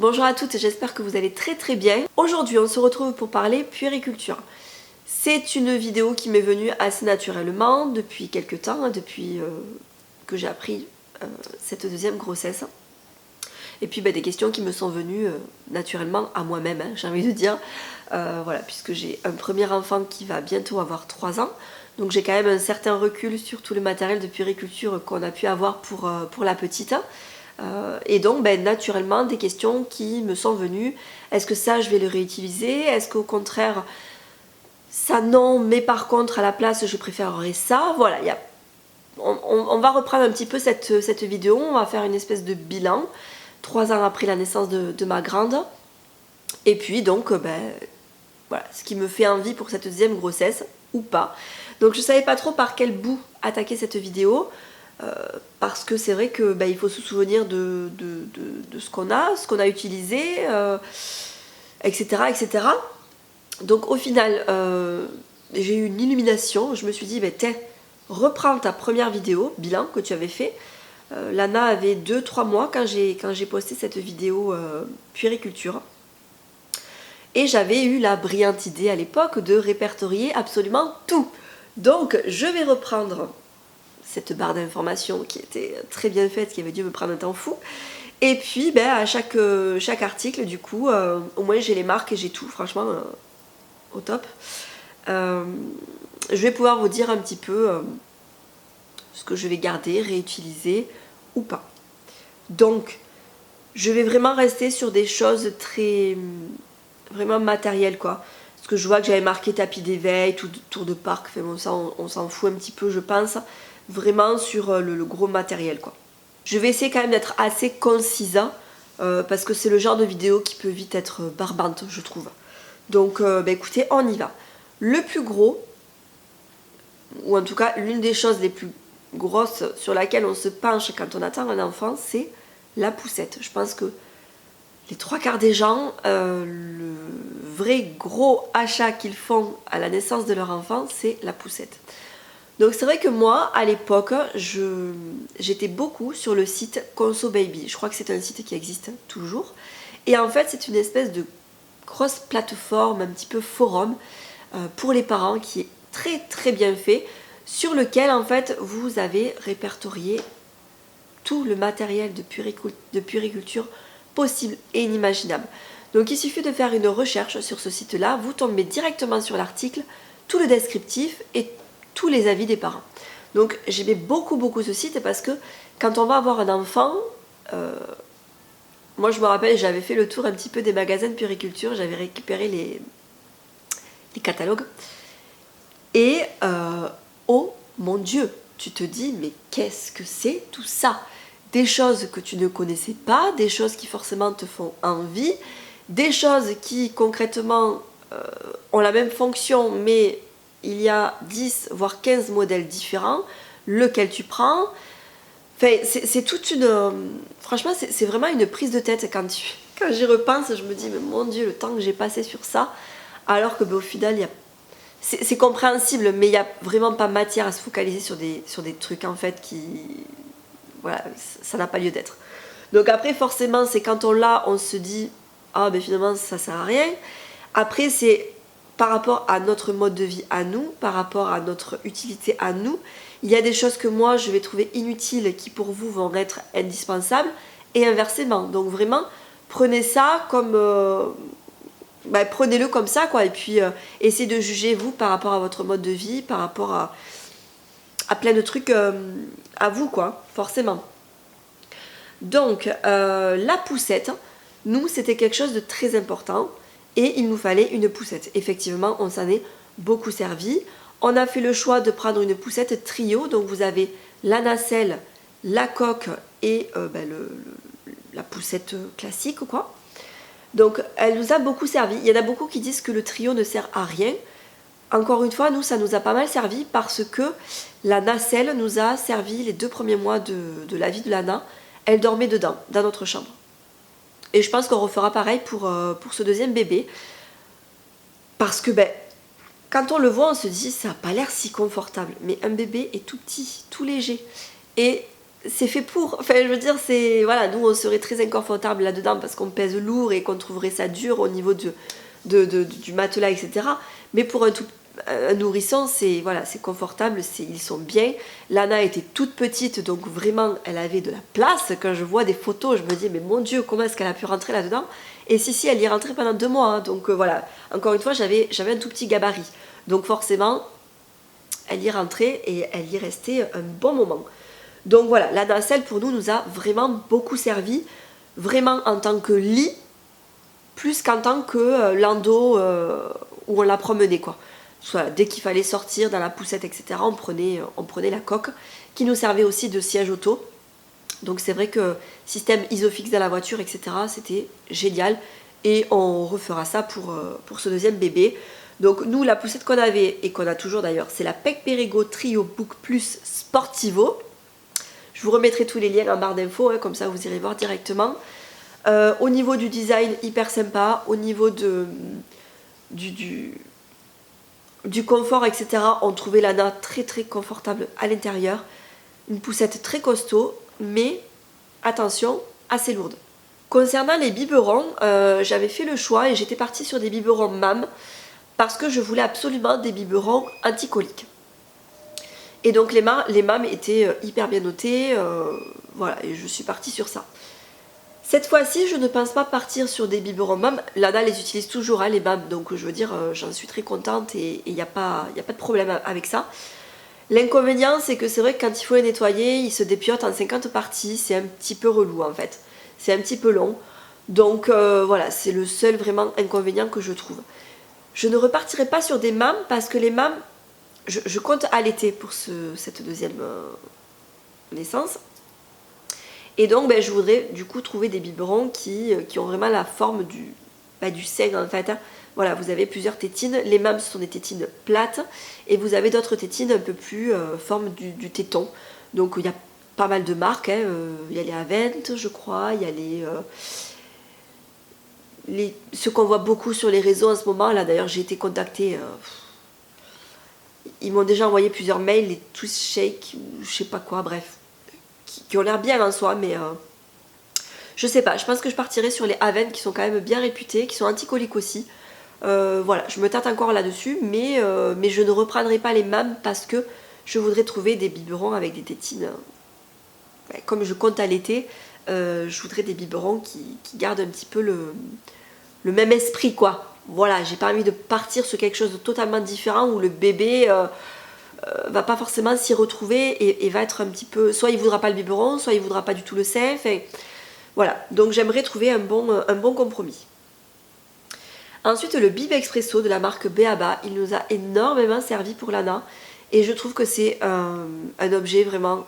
Bonjour à toutes, j'espère que vous allez très bien. Aujourd'hui on se retrouve pour parler puériculture. C'est une vidéo qui m'est venue assez naturellement depuis quelques temps, depuis que j'ai appris cette deuxième grossesse. Et puis des questions qui me sont venues naturellement à moi-même, j'ai envie de dire. Voilà, puisque j'ai un premier enfant qui va bientôt avoir 3 ans. Donc j'ai quand même un certain recul sur tout le matériel de puériculture qu'on a pu avoir pour la petite. Et donc naturellement des questions qui me sont venues. Est-ce que ça je vais le réutiliser? Est-ce qu'au contraire ça non, mais par contre à la place je préférerais ça? Voilà, on va reprendre un petit peu cette vidéo. On va faire une espèce de bilan 3 ans après la naissance de ma grande. Et puis donc voilà, ce qui me fait envie pour cette deuxième grossesse ou pas. Donc je savais pas trop par quel bout attaquer cette vidéo. Parce que c'est vrai que il faut se souvenir de ce qu'on a utilisé, etc. Donc au final, j'ai eu une illumination. Je me suis dit, tiens, reprends ta première vidéo, bilan que tu avais fait. Lana avait 2-3 mois quand j'ai posté cette vidéo puériculture. Et j'avais eu la brillante idée à l'époque de répertorier absolument tout. Donc je vais reprendre cette barre d'informations qui était très bien faite, qui avait dû me prendre un temps fou. Et puis à chaque article, du coup, au moins j'ai les marques et j'ai tout, franchement, au top. Je vais pouvoir vous dire un petit peu ce que je vais garder, réutiliser ou pas. Donc, je vais vraiment rester sur des choses très vraiment matérielles, quoi. Parce que je vois que j'avais marqué tapis d'éveil, tour de parc, enfin bon, ça on s'en fout un petit peu, je pense. Vraiment sur le gros matériel, quoi. Je vais essayer quand même d'être assez concise parce que c'est le genre de vidéo qui peut vite être barbante, je trouve. Donc écoutez, on y va. Le plus gros, ou en tout cas l'une des choses les plus grosses sur laquelle on se penche quand on attend un enfant, c'est la poussette. Je pense que les 3/4 des gens, le vrai gros achat qu'ils font à la naissance de leur enfant, c'est la poussette. Donc c'est vrai que moi, à l'époque, j'étais beaucoup sur le site Conso Baby. Je crois que c'est un site qui existe toujours. Et en fait, c'est une espèce de grosse plateforme, un petit peu forum pour les parents qui est très bien fait, sur lequel en fait vous avez répertorié tout le matériel de puériculture possible et inimaginable. Donc il suffit de faire une recherche sur ce site-là, vous tombez directement sur l'article, tout le descriptif et tous les avis des parents. Donc j'aimais beaucoup ce site parce que quand on va avoir un enfant, moi je me rappelle, j'avais fait le tour un petit peu des magasins de puériculture, j'avais récupéré les catalogues et oh mon Dieu, tu te dis mais qu'est-ce que c'est tout ça? Des choses que tu ne connaissais pas, des choses qui forcément te font envie, des choses qui concrètement ont la même fonction mais il y a 10 voire 15 modèles différents, lequel tu prends. Enfin, c'est toute une... franchement, c'est vraiment une prise de tête quand j'y repense, je me dis, mais mon Dieu, le temps que j'ai passé sur ça, alors que au final, c'est compréhensible, mais il n'y a vraiment pas matière à se focaliser sur des trucs en fait qui... Voilà, ça n'a pas lieu d'être. Donc après, forcément, c'est quand on l'a, on se dit, ah finalement, ça sert à rien. Après, c'est par rapport à notre mode de vie à nous, par rapport à notre utilité à nous. Il y a des choses que moi je vais trouver inutiles qui pour vous vont être indispensables et inversement. Donc vraiment, prenez ça comme... prenez-le comme ça, quoi. Et puis essayez de juger vous par rapport à votre mode de vie, par rapport à plein de trucs à vous, quoi, forcément. Donc la poussette, nous c'était quelque chose de très important. Et il nous fallait une poussette. Effectivement, on s'en est beaucoup servi. On a fait le choix de prendre une poussette trio. Donc vous avez la nacelle, la coque et la poussette classique, quoi. Donc elle nous a beaucoup servi. Il y en a beaucoup qui disent que le trio ne sert à rien. Encore une fois, nous, ça nous a pas mal servi parce que la nacelle nous a servi les 2 premiers mois de la vie de Lana. Elle dormait dedans, dans notre chambre. Et je pense qu'on refera pareil pour ce deuxième bébé. Parce que quand on le voit, on se dit ça n'a pas l'air si confortable. Mais un bébé est tout petit, tout léger. Et c'est fait pour. Enfin, je veux dire, c'est voilà, nous on serait très inconfortable là-dedans parce qu'on pèse lourd et qu'on trouverait ça dur au niveau du matelas, etc. Mais pour un nourrisson, c'est voilà, c'est confortable, ils sont bien. Lana était toute petite, donc vraiment, elle avait de la place. Quand je vois des photos, je me dis, mais mon Dieu, comment est-ce qu'elle a pu rentrer là-dedans? Et si, elle y est rentrée pendant 2 mois. Hein. Donc voilà, encore une fois, j'avais un tout petit gabarit. Donc forcément, elle y est rentrée et elle y est restée un bon moment. Donc voilà, la nacelle pour nous a vraiment beaucoup servi, vraiment en tant que lit, plus qu'en tant que landau où on la promenait quoi. Voilà, dès qu'il fallait sortir dans la poussette, etc., on prenait la coque, qui nous servait aussi de siège auto. Donc c'est vrai que système isofix dans la voiture, etc., c'était génial. Et on refera ça pour ce deuxième bébé. Donc nous, la poussette qu'on avait, et qu'on a toujours d'ailleurs, c'est la Peck Perego Trio Book Plus Sportivo. Je vous remettrai tous les liens en barre d'infos, hein, comme ça vous irez voir directement. Au niveau du design, hyper sympa. Au niveau du confort, etc., on trouvait Lana très très confortable à l'intérieur. Une poussette très costaud, mais attention, assez lourde. Concernant les biberons, j'avais fait le choix et j'étais partie sur des biberons MAM parce que je voulais absolument des biberons anticoliques. Et donc les MAM étaient hyper bien notés, voilà, et je suis partie sur ça. Cette fois-ci, je ne pense pas partir sur des biberons MAM. Lana les utilise toujours, hein, les MAM, donc je veux dire, j'en suis très contente et il n'y a pas de problème avec ça. L'inconvénient, c'est que c'est vrai que quand il faut les nettoyer, ils se dépiotent en 50 parties, c'est un petit peu relou en fait. C'est un petit peu long, donc voilà, c'est le seul vraiment inconvénient que je trouve. Je ne repartirai pas sur des MAM parce que les MAM, je compte allaiter pour cette deuxième naissance. Et donc ben, je voudrais du coup trouver des biberons qui ont vraiment la forme du sein en fait. Hein. Voilà, vous avez plusieurs tétines. Les MAM ce sont des tétines plates et vous avez d'autres tétines un peu plus forme du téton. Donc il y a pas mal de marques. Hein. Il y a les Avent je crois, il y a ceux qu'on voit beaucoup sur les réseaux en ce moment. Là d'ailleurs j'ai été contactée. Ils m'ont déjà envoyé plusieurs mails, les Twist Shake, ou je sais pas quoi, bref. Qui ont l'air bien en soi, mais je sais pas. Je pense que je partirai sur les Avent qui sont quand même bien réputés, qui sont anticoliques aussi. Voilà, je me tâte encore là-dessus, mais je ne reprendrai pas les MAM parce que je voudrais trouver des biberons avec des tétines. Comme je compte allaiter, je voudrais des biberons qui gardent un petit peu le même esprit, quoi. Voilà, j'ai pas envie de partir sur quelque chose de totalement différent où le bébé va pas forcément s'y retrouver et va être un petit peu... Soit il voudra pas le biberon, soit il voudra pas du tout le sein. Enfin, voilà, donc j'aimerais trouver un bon compromis. Ensuite, le bib expresso de la marque Beaba, il nous a énormément servi pour Lana et je trouve que c'est un objet vraiment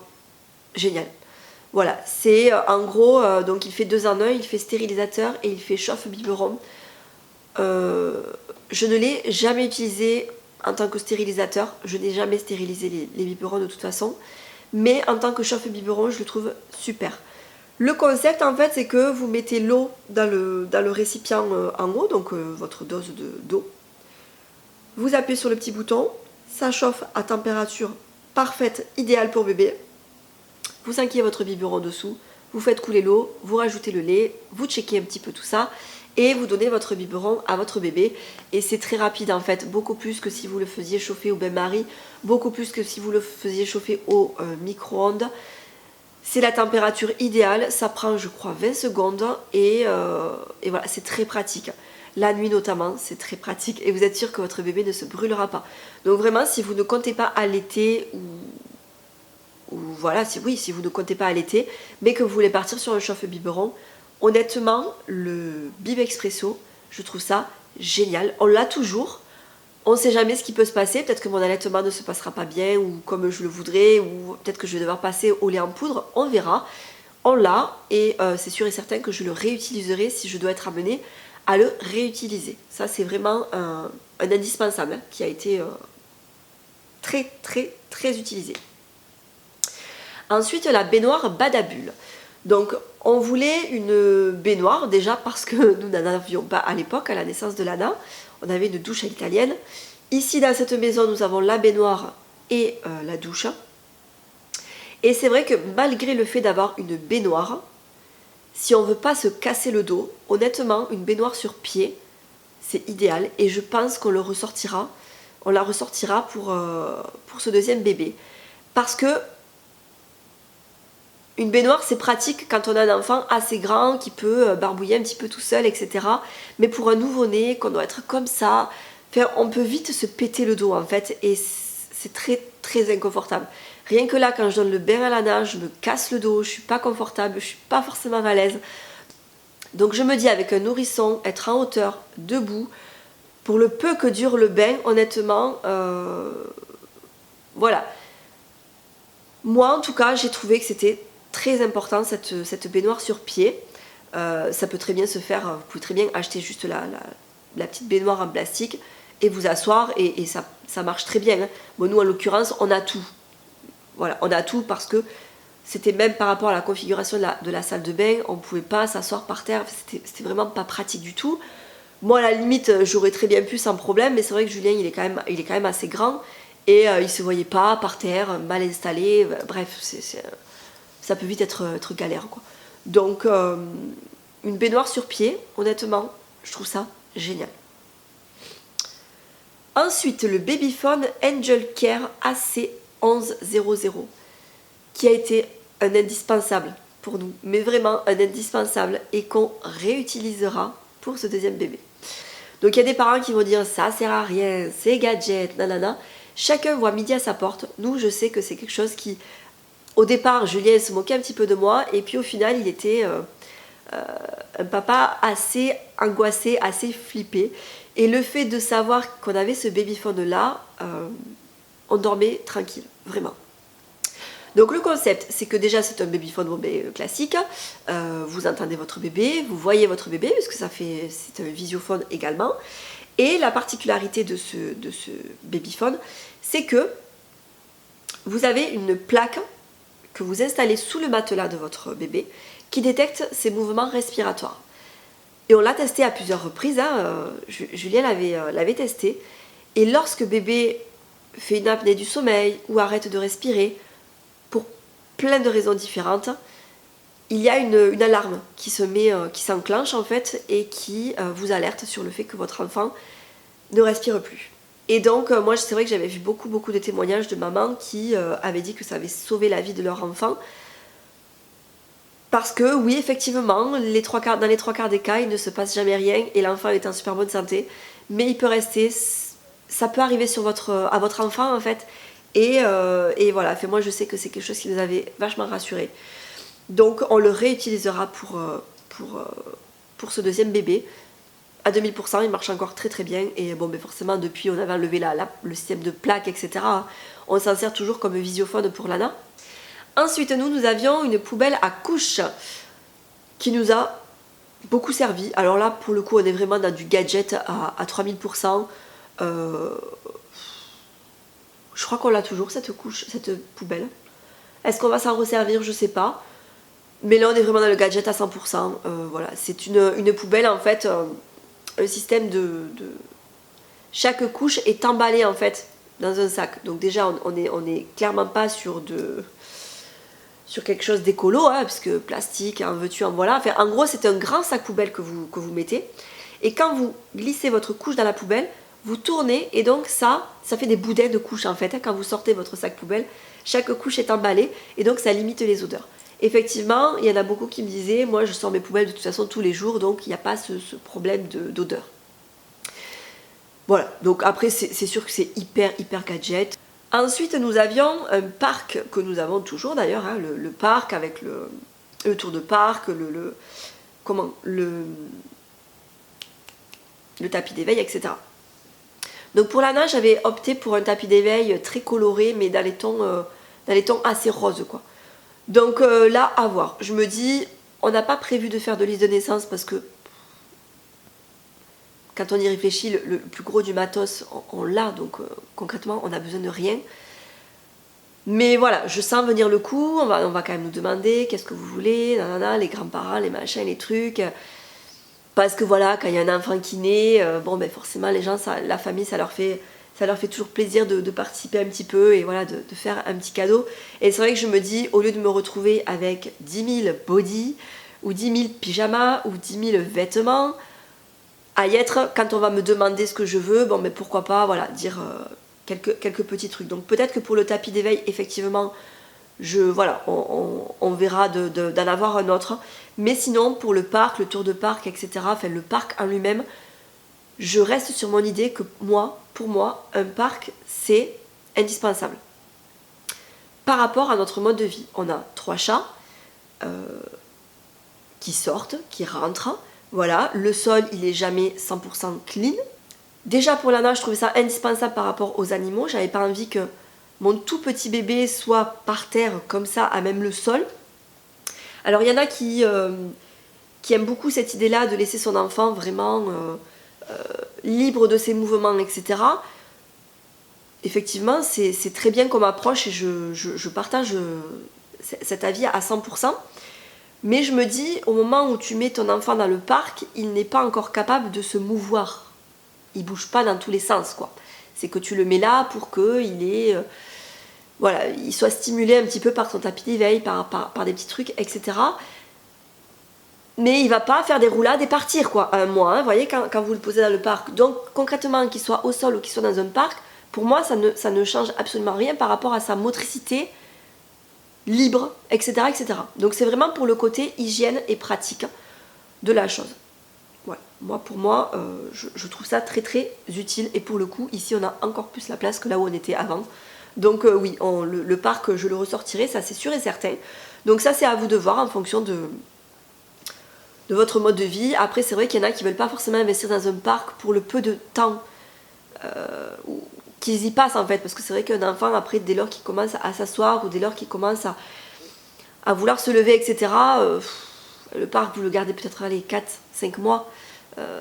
génial. Voilà, c'est en gros, donc il fait 2 en 1, il fait stérilisateur et il fait chauffe-biberon. Je ne l'ai jamais utilisé en tant que stérilisateur, je n'ai jamais stérilisé les biberons de toute façon, mais en tant que chauffe-biberon, je le trouve super. Le concept en fait, c'est que vous mettez l'eau dans le récipient en haut, donc votre dose d'eau. Vous appuyez sur le petit bouton, ça chauffe à température parfaite, idéale pour bébé. Vous enquillez votre biberon dessous, vous faites couler l'eau, vous rajoutez le lait, vous checkez un petit peu tout ça et vous donnez votre biberon à votre bébé. Et c'est très rapide en fait, beaucoup plus que si vous le faisiez chauffer au bain-marie, beaucoup plus que si vous le faisiez chauffer au micro-ondes. C'est la température idéale, ça prend je crois 20 secondes et voilà, c'est très pratique. La nuit notamment, c'est très pratique et vous êtes sûr que votre bébé ne se brûlera pas. Donc vraiment, si vous ne comptez pas allaiter ou voilà, si vous ne comptez pas allaiter, mais que vous voulez partir sur un chauffe-biberon, honnêtement, le bib expresso, je trouve ça génial. On l'a toujours. On ne sait jamais ce qui peut se passer. Peut-être que mon allaitement ne se passera pas bien ou comme je le voudrais, ou peut-être que je vais devoir passer au lait en poudre. On verra. On l'a et c'est sûr et certain que je le réutiliserai si je dois être amenée à le réutiliser. Ça, c'est vraiment un indispensable qui a été très, très, très utilisé. Ensuite, la baignoire Badabul. Donc, on voulait une baignoire déjà parce que nous n'en avions pas à l'époque, à la naissance de Lana. On avait une douche à l'italienne. Ici, dans cette maison, nous avons la baignoire et la douche. Et c'est vrai que malgré le fait d'avoir une baignoire, si on ne veut pas se casser le dos, honnêtement, une baignoire sur pied, c'est idéal. Et je pense qu'on le ressortira, on la ressortira pour ce deuxième bébé. Parce que une baignoire, c'est pratique quand on a un enfant assez grand qui peut barbouiller un petit peu tout seul, etc. Mais pour un nouveau-né, qu'on doit être comme ça, on peut vite se péter le dos en fait. Et c'est très très inconfortable. Rien que là, quand je donne le bain à Lana, je me casse le dos, je suis pas confortable, je suis pas forcément à l'aise. Donc je me dis, avec un nourrisson, être en hauteur, debout, pour le peu que dure le bain, honnêtement, voilà. Moi, en tout cas, j'ai trouvé que c'était très important cette baignoire sur pied. Ça peut très bien se faire, vous pouvez très bien acheter juste la petite baignoire en plastique et vous asseoir et ça marche très bien. Bon, nous, en l'occurrence, on a tout. Voilà, on a tout parce que c'était même par rapport à la configuration de la salle de bain, on ne pouvait pas s'asseoir par terre, c'était vraiment pas pratique du tout. Moi, à la limite, j'aurais très bien pu sans problème, mais c'est vrai que Julien, il est quand même assez grand et il ne se voyait pas par terre, mal installé, bref, ça peut vite être galère, quoi. Donc, une baignoire sur pied, honnêtement, je trouve ça génial. Ensuite, le Babyphone Angel Care AC1100, qui a été un indispensable pour nous, mais vraiment un indispensable et qu'on réutilisera pour ce deuxième bébé. Donc il y a des parents qui vont dire ça sert à rien, c'est gadget, nanana. Chacun voit midi à sa porte. Nous, je sais que c'est quelque chose qui, au départ, Julien se moquait un petit peu de moi, et puis au final, il était un papa assez angoissé, assez flippé. Et le fait de savoir qu'on avait ce babyphone là, on dormait tranquille, vraiment. Donc le concept, c'est que déjà c'est un babyphone classique, vous entendez votre bébé, vous voyez votre bébé, parce que c'est un visiophone également. Et la particularité de ce babyphone, c'est que vous avez une plaque que vous installez sous le matelas de votre bébé qui détecte ses mouvements respiratoires. Et on l'a testé à plusieurs reprises, hein, Julien l'avait testé. Et lorsque bébé fait une apnée du sommeil ou arrête de respirer, pour plein de raisons différentes, il y a une alarme qui s'enclenche en fait et qui vous alerte sur le fait que votre enfant ne respire plus. Et donc moi c'est vrai que j'avais vu beaucoup de témoignages de mamans qui avaient dit que ça avait sauvé la vie de leur enfant. Parce que oui, effectivement, dans les 3/4 des cas, il ne se passe jamais rien et l'enfant est en super bonne santé. Mais il peut rester, ça peut arriver à votre enfant en fait. Et voilà, enfin, moi je sais que c'est quelque chose qui nous avait vachement rassurés. Donc on le réutilisera pour ce deuxième bébé. À 2000%, il marche encore très bien. Et bon, mais forcément, depuis on avait enlevé le système de plaques, etc. On s'en sert toujours comme visiophone pour Lana. Ensuite, nous avions une poubelle à couches qui nous a beaucoup servi. Alors là, pour le coup, on est vraiment dans du gadget à 3000%. Je crois qu'on l'a toujours, cette poubelle. Est-ce qu'on va s'en resservir? Je sais pas. Mais là, on est vraiment dans le gadget à 100%. Voilà, c'est une poubelle, en fait, un système de... Chaque couche est emballée, en fait, dans un sac. Donc déjà, on est clairement pas sur quelque chose d'écolo, hein, parce que plastique, en veux-tu, en voilà. Enfin, en gros, c'est un grand sac poubelle que vous mettez. Et quand vous glissez votre couche dans la poubelle, vous tournez et donc ça fait des boudins de couches en fait. Hein, quand vous sortez votre sac poubelle, chaque couche est emballée et donc ça limite les odeurs. Effectivement, il y en a beaucoup qui me disaient, moi je sors mes poubelles de toute façon tous les jours, donc il n'y a pas ce problème d'odeur. Voilà, donc après c'est sûr que c'est hyper gadget. Ensuite, nous avions un parc que nous avons toujours d'ailleurs, hein, le parc avec le tour de parc, le tapis d'éveil, etc. Donc pour Lana, j'avais opté pour un tapis d'éveil très coloré, mais dans les tons assez roses, quoi. Donc là, à voir. Je me dis, on n'a pas prévu de faire de liste de naissance parce que quand on y réfléchit, le plus gros du matos, on l'a, donc concrètement, on n'a besoin de rien. Mais voilà, je sens venir le coup, on va quand même nous demander qu'est-ce que vous voulez, nanana, les grands-parents, les machins, les trucs. Parce que voilà, quand il y a un enfant qui naît, bon ben forcément les gens, la famille, ça leur fait ça leur fait toujours plaisir de participer un petit peu et voilà, de faire un petit cadeau. Et c'est vrai que je me dis, au lieu de me retrouver avec 10 000 bodys, ou 10 000 pyjamas, ou 10 000 vêtements, à y être, quand on va me demander ce que je veux, bon mais pourquoi pas, voilà, dire quelques petits trucs. Donc peut-être que pour le tapis d'éveil, effectivement, voilà, on verra d'en avoir un autre. Mais sinon, pour le parc, le tour de parc, etc., enfin le parc en lui-même, je reste sur mon idée que pour moi, un parc, c'est indispensable. Par rapport à notre mode de vie, on a 3 chats qui sortent, qui rentrent. Voilà, le sol, il est jamais 100% clean. Déjà pour Lana, je trouvais ça indispensable par rapport aux animaux. J'avais pas envie que mon tout petit bébé soit par terre comme ça, à même le sol. Alors il y en a qui aiment beaucoup cette idée-là de laisser son enfant vraiment libre de ses mouvements, etc. Effectivement, c'est très bien comme approche et je partage cet avis à 100%. Mais je me dis, au moment où tu mets ton enfant dans le parc, il n'est pas encore capable de se mouvoir. Il bouge pas dans tous les sens, quoi. C'est que tu le mets là pour qu'il voilà, il soit stimulé un petit peu par son tapis d'éveil, par des petits trucs, etc. Mais il va pas faire des roulades et partir, quoi, un mois, hein, vous voyez, quand vous le posez dans le parc. Donc, concrètement, qu'il soit au sol ou qu'il soit dans un parc, pour moi, ça ne change absolument rien par rapport à sa motricité libre, etc., etc. Donc, c'est vraiment pour le côté hygiène et pratique de la chose. Ouais. Pour moi, je trouve ça très très utile. Et pour le coup, ici, on a encore plus la place que là où on était avant. Donc oui, le parc, je le ressortirai, ça c'est sûr et certain. Donc ça, c'est à vous de voir en fonction de votre mode de vie. Après, c'est vrai qu'il y en a qui ne veulent pas forcément investir dans un parc pour le peu de temps qu'ils y passent en fait. Parce que c'est vrai qu'un enfant, après, dès lors qu'il commence à s'asseoir ou dès lors qu'il commence à vouloir se lever, etc., le parc, vous le gardez peut-être 4-5 mois.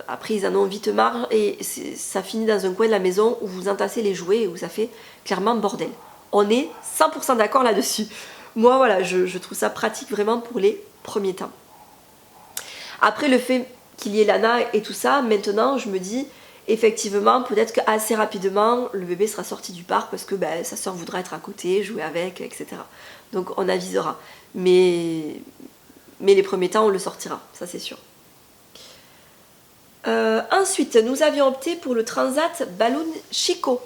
Après, ils en ont vite marre et ça finit dans un coin de la maison où vous entassez les jouets et où ça fait clairement bordel. On est 100% d'accord là-dessus. Moi, voilà, je trouve ça pratique vraiment pour les premiers temps. Après, le fait qu'il y ait Lana et tout ça, maintenant, je me dis, effectivement, peut-être qu'assez rapidement, le bébé sera sorti du parc parce que sa soeur voudra être à côté, jouer avec, etc. Donc, on avisera. Mais les premiers temps, on le sortira, ça c'est sûr. Ensuite, nous avions opté pour le Transat Balloon Chico.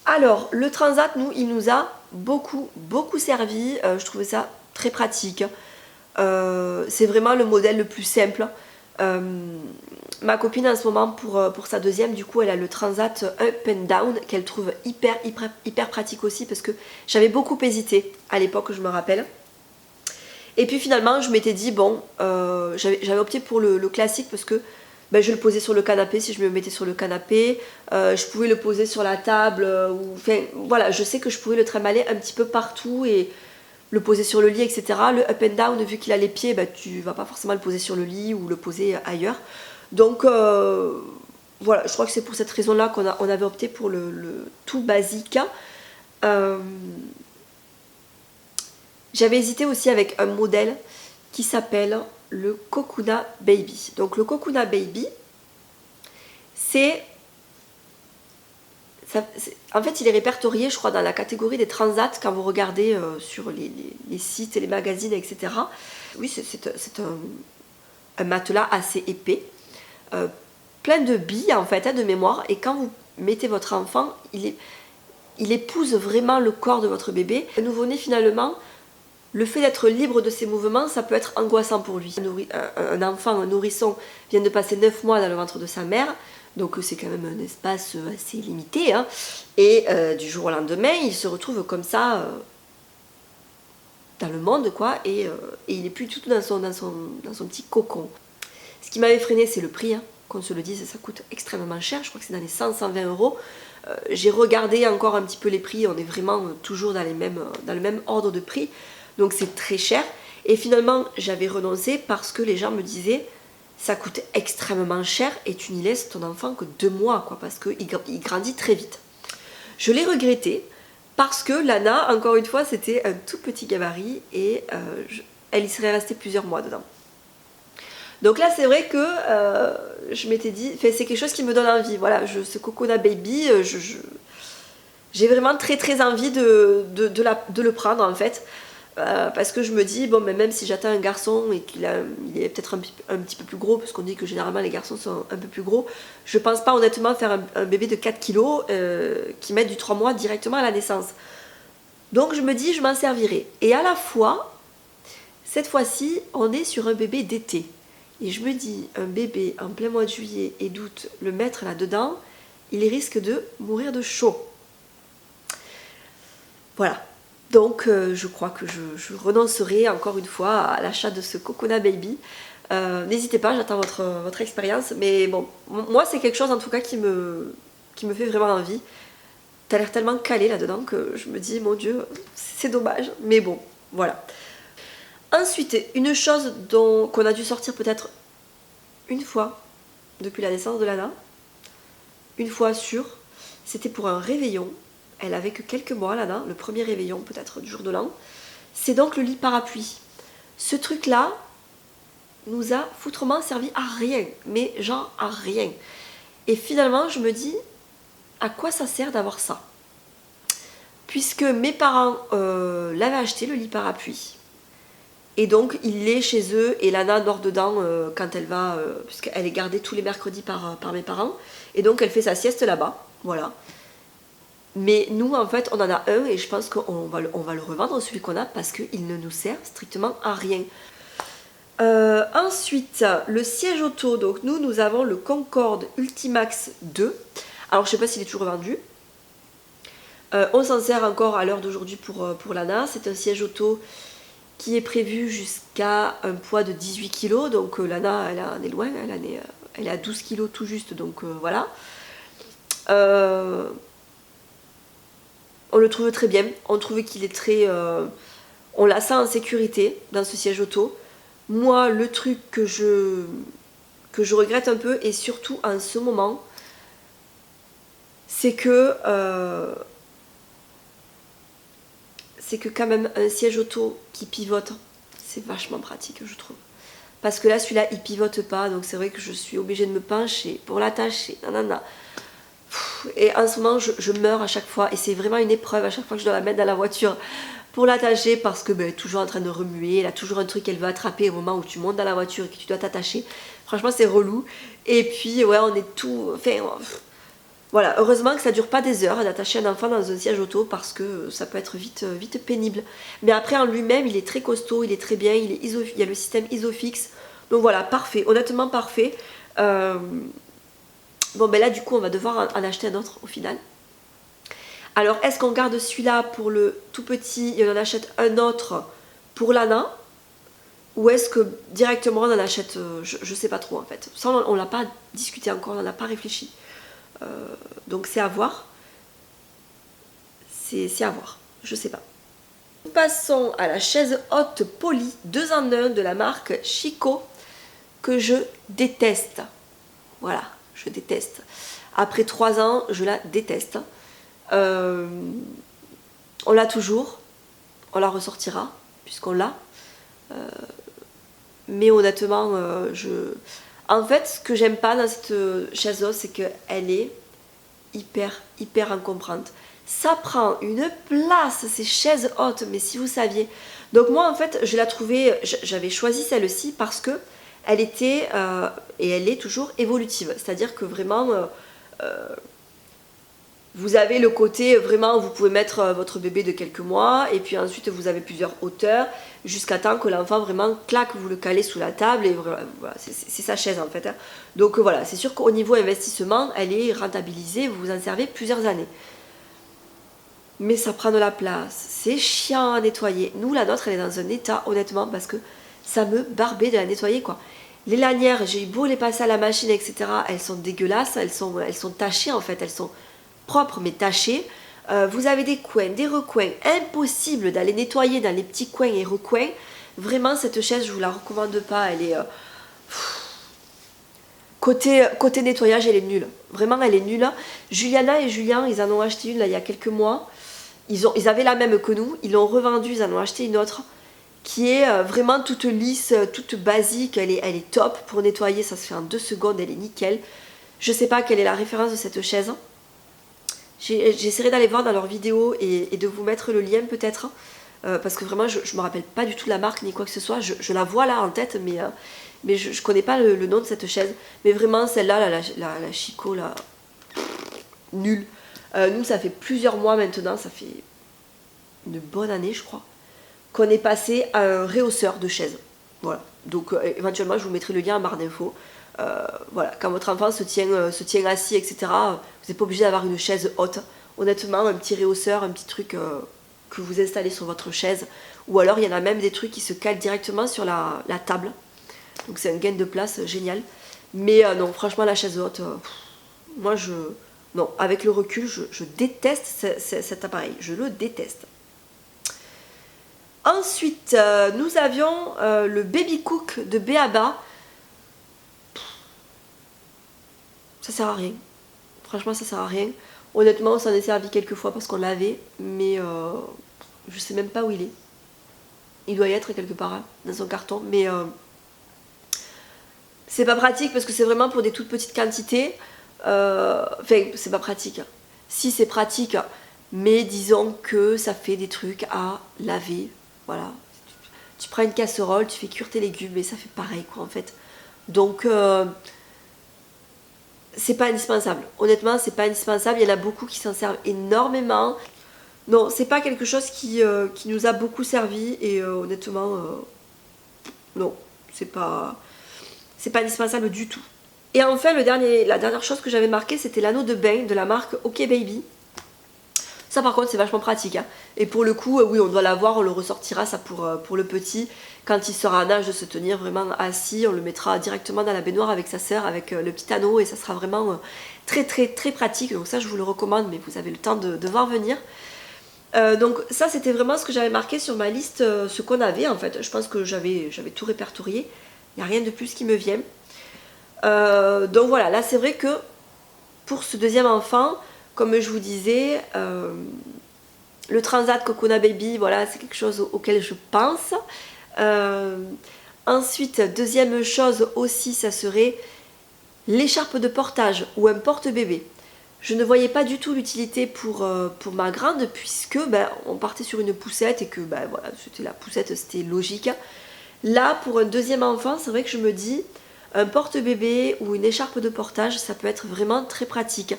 Alors, le Transat, il nous a beaucoup servi. Je trouvais ça très pratique. C'est vraiment le modèle le plus simple. Ma copine, en ce moment, pour sa deuxième, du coup, elle a le Transat Up and Down, qu'elle trouve hyper pratique aussi, parce que j'avais beaucoup hésité à l'époque, je me rappelle. Et puis finalement, je m'étais dit, bon, j'avais opté pour le classique, parce que je le posais sur le canapé si je me mettais sur le canapé, je pouvais le poser sur la table, voilà, je sais que je pouvais le trimballer un petit peu partout et le poser sur le lit, etc. Le up and down, vu qu'il a les pieds, tu vas pas forcément le poser sur le lit ou le poser ailleurs. Donc voilà, je crois que c'est pour cette raison-là qu'on avait opté pour le tout basique. J'avais hésité aussi avec un modèle qui s'appelle le Kokuna Baby. Donc le Kokuna Baby, en fait il est répertorié, je crois, dans la catégorie des transats quand vous regardez sur les sites et les magazines, etc. Oui, c'est un matelas assez épais, plein de billes en fait, de mémoire, et quand vous mettez votre enfant, il épouse vraiment le corps de votre bébé. Le nouveau-né, finalement, le fait d'être libre de ses mouvements, ça peut être angoissant pour lui. Un enfant, un nourrisson, vient de passer 9 mois dans le ventre de sa mère, donc c'est quand même un espace assez limité, hein. Et du jour au lendemain, il se retrouve comme ça dans le monde, quoi, et il n'est plus du tout dans son petit cocon. Ce qui m'avait freiné, c'est le prix, hein, qu'on se le dise, ça coûte extrêmement cher, je crois que c'est dans les 100-120 euros. J'ai regardé encore un petit peu les prix, on est vraiment toujours dans le même ordre de prix. Donc c'est très cher. Et finalement, j'avais renoncé parce que les gens me disaient ça coûte extrêmement cher et tu n'y laisses ton enfant que 2 mois, quoi, parce qu'il grandit très vite. Je l'ai regretté parce que Lana, encore une fois, c'était un tout petit gabarit et elle y serait restée plusieurs mois dedans. Donc là, c'est vrai que je m'étais dit, c'est quelque chose qui me donne envie. Voilà, ce Cocona Baby, j'ai vraiment très envie de le prendre en fait. Parce que je me dis, bon, mais même si j'attends un garçon et il est peut-être un petit peu plus gros, parce qu'on dit que généralement les garçons sont un peu plus gros, je pense pas honnêtement faire un bébé de 4 kilos qui met du 3 mois directement à la naissance. Donc je me dis, je m'en servirai. Et à la fois, cette fois-ci, on est sur un bébé d'été. Et je me dis, un bébé en plein mois de juillet et d'août, le mettre là-dedans, il risque de mourir de chaud. Voilà. Donc je crois que je renoncerai encore une fois à l'achat de ce Cocona Baby. N'hésitez pas, j'attends votre expérience. Mais bon, moi c'est quelque chose en tout cas qui me fait vraiment envie. T'as l'air tellement calé là-dedans que je me dis, mon Dieu, c'est dommage. Mais bon, voilà. Ensuite, une chose qu'on a dû sortir peut-être une fois depuis la naissance de Lana. Une fois sûre, c'était pour un réveillon. Elle avait que quelques mois, Lana, le premier réveillon peut-être du jour de l'an. C'est donc le lit parapluie. Ce truc-là nous a foutrement servi à rien, mais genre à rien. Et finalement, je me dis, à quoi ça sert d'avoir ça? Puisque mes parents l'avaient acheté, le lit parapluie. Et donc, il est chez eux et Lana dort dedans quand elle va, puisqu'elle est gardée tous les mercredis par mes parents. Et donc, elle fait sa sieste là-bas, voilà. Mais nous, en fait, on en a un et je pense qu'on va le revendre, celui qu'on a, parce qu'il ne nous sert strictement à rien. Ensuite, le siège auto. Donc, nous avons le Concorde Ultimax 2. Alors, je ne sais pas s'il est toujours vendu. On s'en sert encore à l'heure d'aujourd'hui pour Lana. C'est un siège auto qui est prévu jusqu'à un poids de 18 kg. Donc, Lana, elle en est loin. Elle est à 12 kg tout juste. Donc, voilà. On le trouve très bien, on trouve qu'il est très... on la sent en sécurité dans ce siège auto. Moi, le truc que je regrette un peu, et surtout en ce moment, c'est que quand même un siège auto qui pivote, c'est vachement pratique, je trouve. Parce que là, celui-là, il pivote pas, donc c'est vrai que je suis obligée de me pencher pour l'attacher, nanana. Et en ce moment je meurs à chaque fois et c'est vraiment une épreuve à chaque fois que je dois la mettre dans la voiture pour l'attacher parce que elle est toujours en train de remuer, elle a toujours un truc qu'elle veut attraper au moment où tu montes dans la voiture et que tu dois t'attacher. Franchement c'est relou. Et puis ouais, on est tout... Enfin voilà, heureusement que ça dure pas des heures d'attacher un enfant dans un siège auto parce que ça peut être vite pénible. Mais après en lui-même il est très costaud, il est très bien, il y a le système Isofix. Donc voilà, parfait, honnêtement parfait. Bon ben là du coup on va devoir en acheter un autre au final. Alors est-ce qu'on garde celui-là pour le tout petit et on en achète un autre pour Lana? Ou est-ce que directement on en achète, je sais pas trop en fait. Ça on l'a pas discuté encore, on n'en a pas réfléchi. Donc c'est à voir. C'est à voir, je sais pas. Passons à la chaise haute polie 2 en 1 de la marque Chico que je déteste. Voilà. Je déteste. Après 3 ans, je la déteste. On l'a toujours. On la ressortira, puisqu'on l'a. Mais honnêtement, en fait, ce que j'aime pas dans cette chaise haute, c'est qu'elle est hyper encombrante. Ça prend une place, ces chaises hautes, mais si vous saviez. Donc moi, en fait, je la trouvais... J'avais choisi celle-ci parce que elle était, et elle est toujours évolutive. C'est-à-dire que vraiment, vous avez le côté, vraiment, vous pouvez mettre votre bébé de quelques mois, et puis ensuite vous avez plusieurs hauteurs, jusqu'à temps que l'enfant vraiment claque, vous le calez sous la table, et voilà, c'est sa chaise en fait. Hein. Donc voilà, c'est sûr qu'au niveau investissement, elle est rentabilisée, vous vous en servez plusieurs années. Mais ça prend de la place, c'est chiant à nettoyer. Nous, la nôtre, elle est dans un état, honnêtement, parce que ça me barbait de la nettoyer, quoi. Les lanières, j'ai eu beau les passer à la machine, etc. Elles sont dégueulasses, elles sont tachées, en fait. Elles sont propres, mais tachées. Vous avez des coins, des recoins. Impossible d'aller nettoyer dans les petits coins et recoins. Vraiment, cette chaise, je ne vous la recommande pas. Elle est... Côté nettoyage, elle est nulle. Vraiment, elle est nulle. Juliana et Julien, ils en ont acheté une, là, il y a quelques mois. Ils avaient la même que nous. Ils l'ont revendue, ils en ont acheté une autre. qui est vraiment toute lisse, toute basique, elle est top. Pour nettoyer, ça se fait en 2 secondes, elle est nickel. Je sais pas quelle est la référence de cette chaise. J'essaierai d'aller voir dans leurs vidéos et de vous mettre le lien peut-être. Parce que vraiment, je me rappelle pas du tout la marque ni quoi que ce soit. Je la vois là en tête, mais je connais pas le nom de cette chaise. Mais vraiment, celle-là, la Chico, là, nulle. Nous, ça fait plusieurs mois maintenant, ça fait une bonne année, je crois, qu'on est passé à un réhausseur de chaise. Voilà. Donc, éventuellement, je vous mettrai le lien en barre d'infos. Voilà, quand votre enfant se tient assis, etc., vous n'êtes pas obligé d'avoir une chaise haute. Honnêtement, un petit réhausseur, un petit truc que vous installez sur votre chaise. Ou alors, il y en a même des trucs qui se calent directement sur la table. Donc, c'est un gain de place génial. Mais non, franchement, la chaise haute, moi, non, avec le recul, je déteste cet appareil. Je le déteste. Ensuite, nous avions le Baby Cook de B.A.B.A. Ça sert à rien. Franchement, ça sert à rien. Honnêtement, on s'en est servi quelques fois parce qu'on l'avait, mais je sais même pas où il est. Il doit y être quelque part hein, dans son carton, mais c'est pas pratique parce que c'est vraiment pour des toutes petites quantités. Enfin, c'est pas pratique. Si, c'est pratique, mais disons que ça fait des trucs à laver. Voilà. Tu prends une casserole, tu fais cuire tes légumes et ça fait pareil quoi en fait. Donc c'est pas indispensable. Honnêtement, c'est pas indispensable. Il y en a beaucoup qui s'en servent énormément. Non, c'est pas quelque chose qui nous a beaucoup servi et honnêtement, non, c'est pas indispensable du tout. Et enfin, la dernière chose que j'avais marqué, c'était l'anneau de bain de la marque OK Baby. Ça par contre c'est vachement pratique hein. Et pour le coup oui on doit l'avoir, on le ressortira ça pour le petit. Quand il sera en âge de se tenir vraiment assis, on le mettra directement dans la baignoire avec sa sœur, avec le petit anneau et ça sera vraiment très très très pratique. Donc ça je vous le recommande mais vous avez le temps de voir venir. Donc ça c'était vraiment ce que j'avais marqué sur ma liste, ce qu'on avait en fait. Je pense que j'avais tout répertorié, il n'y a rien de plus qui me vient. Donc voilà, là c'est vrai que pour ce deuxième enfant, comme je vous disais, le Transat Cocona Baby, voilà, c'est quelque chose auquel je pense. Ensuite, deuxième chose aussi, ça serait l'écharpe de portage ou un porte-bébé. Je ne voyais pas du tout l'utilité pour ma grande puisque on partait sur une poussette et que voilà, c'était la poussette, c'était logique. Là, pour un deuxième enfant, c'est vrai que je me dis, un porte-bébé ou une écharpe de portage, ça peut être vraiment très pratique.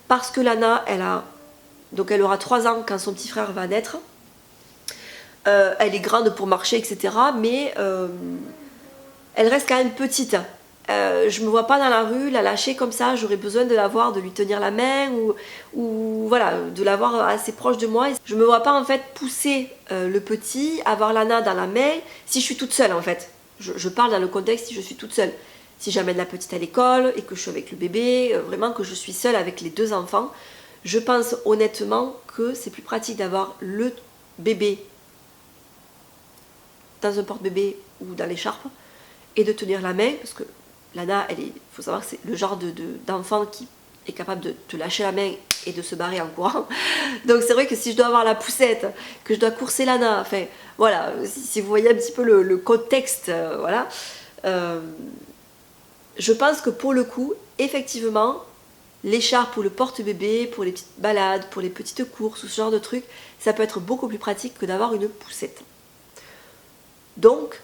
Parce que Lana, elle aura 3 ans quand son petit frère va naître. Elle est grande pour marcher, etc. Mais elle reste quand même petite. Je me vois pas dans la rue la lâcher comme ça. J'aurais besoin de la voir, de lui tenir la main ou voilà, de l'avoir assez proche de moi. Je me vois pas en fait pousser le petit, avoir Lana dans la main si je suis toute seule en fait. Je parle dans le contexte si je suis toute seule. Si j'amène la petite à l'école et que je suis avec le bébé, vraiment que je suis seule avec les 2 enfants, je pense honnêtement que c'est plus pratique d'avoir le bébé dans un porte-bébé ou dans l'écharpe et de tenir la main, parce que Lana, il faut savoir que c'est le genre d'enfant qui est capable de te lâcher la main et de se barrer en courant. Donc c'est vrai que si je dois avoir la poussette, que je dois courser Lana, enfin voilà, si vous voyez un petit peu le contexte, voilà. Je pense que pour le coup, effectivement, l'écharpe ou le porte-bébé pour les petites balades, pour les petites courses ou ce genre de trucs, ça peut être beaucoup plus pratique que d'avoir une poussette. Donc,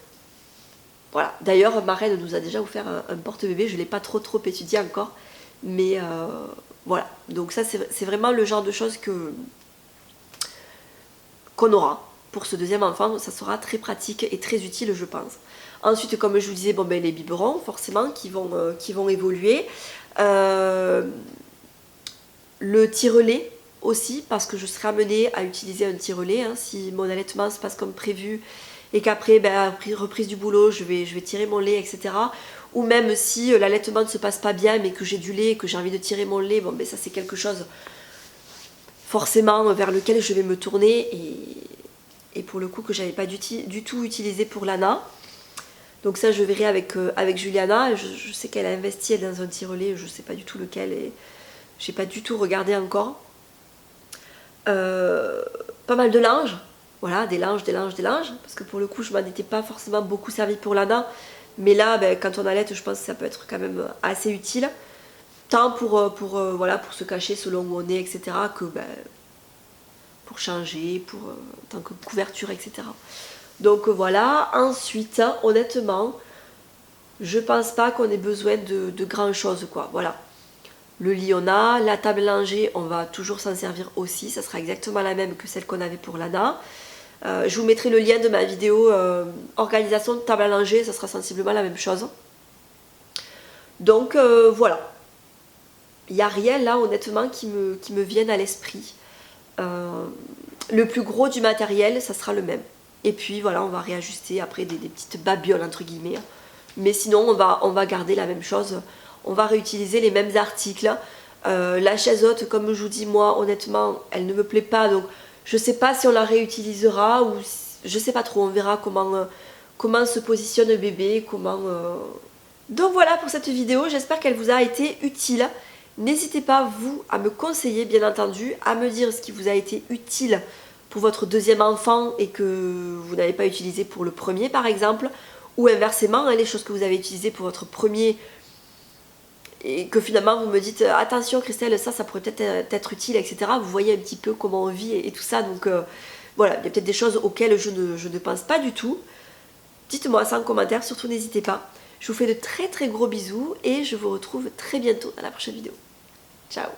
voilà. D'ailleurs, ma reine nous a déjà offert un porte-bébé, je ne l'ai pas trop étudié encore, mais voilà. Donc ça, c'est vraiment le genre de choses qu'on aura pour ce deuxième enfant, ça sera très pratique et très utile, je pense. Ensuite, comme je vous disais, les biberons, forcément, qui vont évoluer. Le tire-lait aussi, parce que je serai amenée à utiliser un tire-lait, hein, si mon allaitement se passe comme prévu, et qu'après, reprise du boulot, je vais tirer mon lait, etc. Ou même si l'allaitement ne se passe pas bien, mais que j'ai du lait, et que j'ai envie de tirer mon lait, ça c'est quelque chose forcément vers lequel je vais me tourner, et pour le coup que j'avais pas du tout utilisé pour Lana. Donc ça je verrai avec Juliana. Je sais qu'elle a investi dans un tire-lait, je sais pas du tout lequel et j'ai pas du tout regardé encore. Pas mal de linge, Voilà, des linges, parce que pour le coup je m'en étais pas forcément beaucoup servi pour Lana, mais là ben, quand on allait, je pense que ça peut être quand même assez utile, tant voilà, pour se cacher selon où on est, etc., que ben, pour changer, en tant que couverture, etc. Donc voilà. Ensuite, honnêtement, je pense pas qu'on ait besoin de grand chose, quoi. Voilà. Le lit on a, la table langer, on va toujours s'en servir aussi, ça sera exactement la même que celle qu'on avait pour Lana. Je vous mettrai le lien de ma vidéo organisation de table à langer, ça sera sensiblement la même chose. Donc voilà. Il n'y a rien là honnêtement qui me vienne à l'esprit. Le plus gros du matériel, ça sera le même. Et puis voilà, on va réajuster après des petites babioles entre guillemets. Mais sinon, on va garder la même chose. On va réutiliser les mêmes articles. La chaise haute, comme je vous dis, moi, honnêtement, elle ne me plaît pas. Donc, je sais pas si on la réutilisera ou je sais pas trop. On verra comment se positionne le bébé, Donc voilà pour cette vidéo. J'espère qu'elle vous a été utile. N'hésitez pas, vous, à me conseiller, bien entendu, à me dire ce qui vous a été utile pour votre deuxième enfant et que vous n'avez pas utilisé pour le premier, par exemple. Ou inversement, hein, les choses que vous avez utilisées pour votre premier et que finalement vous me dites attention Christelle, ça pourrait peut-être être utile, etc. Vous voyez un petit peu comment on vit et tout ça. Donc voilà, il y a peut-être des choses auxquelles je ne pense pas du tout. Dites-moi ça en commentaire, surtout n'hésitez pas. Je vous fais de très très gros bisous et je vous retrouve très bientôt dans la prochaine vidéo. Ciao!